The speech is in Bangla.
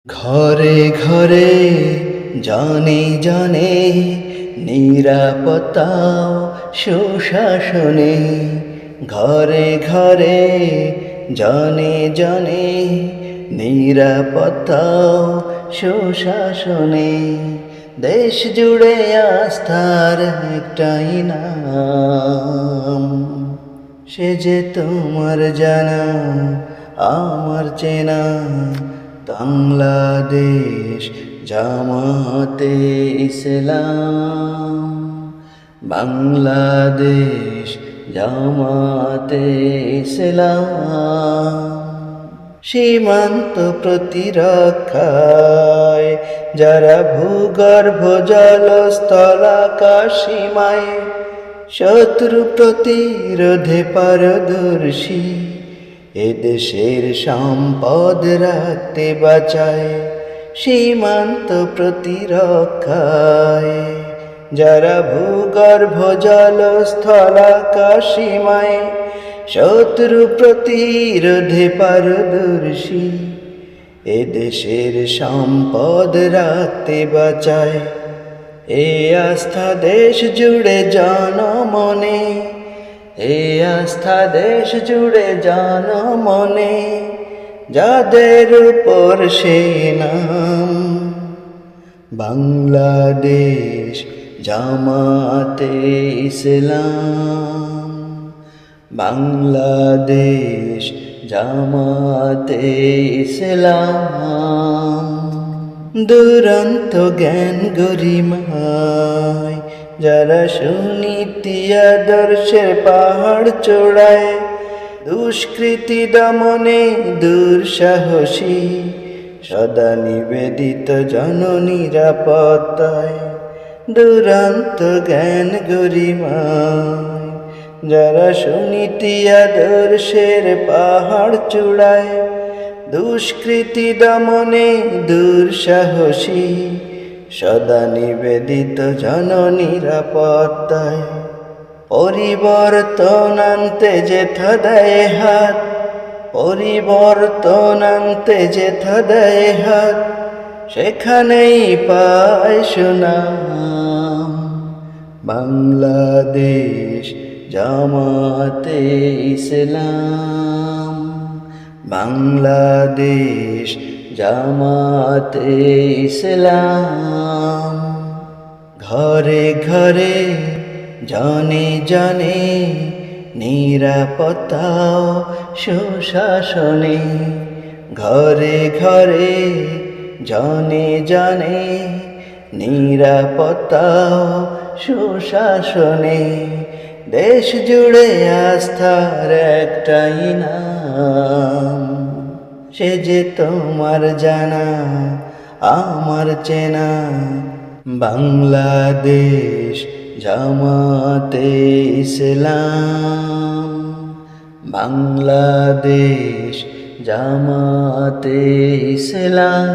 ঘরে ঘরে জানে জানে নিরাপত্তা সুশাসনে। ঘরে ঘরে জানে জানে নিরাপত্তা সুশাসনে। দেশ জুড়ে আস্থার একটাই নাম, সে যে তোমার জানা আমার চেনা। বাংলাদেশ জামাতে ইসলাম, বাংলাদেশ জামাতে ইসলাম। সীমান্ত প্রতিরক্ষায় যারা ভূগর্ভ জল স্থল আকাশ সীমায় শত্রু প্রতিরোধে পারদর্শী, এদেশের সম্পদ রাখতে বাঁচায়। সীমান্ত প্রতিরক্ষায় যারা ভূগর্ভ জল স্থল আকাশ সীমায় শত্রু প্রতিরোধে পারদর্শী, এদেশের সম্পদ রাখতে বাঁচায়। এ আস্থা দেশ জুড়ে জনমনে, এ আস্থা দেশ জুড়ে জনমনে, যাদের উপর সে নাম। বাংলাদেশ জামাতে ইসলাম, বাংলাদেশ জামাতে ইসলাম। দুরন্ত জ্ঞান গরিমায় যারা সুনীতি আদর্শের পাহাড় চড়ায়, দুষ্কৃতি দমনে দুঃসাহসী, সদা নিবেদিত জননিরাপত্তায়। দুরন্ত জ্ঞান গরিমায় যারা সুনীতি আদর্শের পাহাড় চূড়ায়, দুষ্কৃতি দমনে দুঃসাহসী, সদা নিবেদিত জননিরাপত্তায়। পরিবর্তন আনতে যেথা দেয় হাত, পরিবর্তন আনতে যেথা দেয় হাত, সেখানেই পায় সুনাম। বাংলাদেশ জামাতে ইসলাম, বাংলাদেশ জামাতে ইসলাম। ঘরে ঘরে জানে জানে নিরাপত্তা সুশাসনে। ঘরে ঘরে জানে জানে নিরাপত্তা সুশাসনে। দেশ জুড়ে আস্থার একটাই নাম, সে যে তোমার জানা আমার চেনা। বাংলাদেশ জামাতে ইসলাম, বাংলাদেশ জামাতে ইসলাম।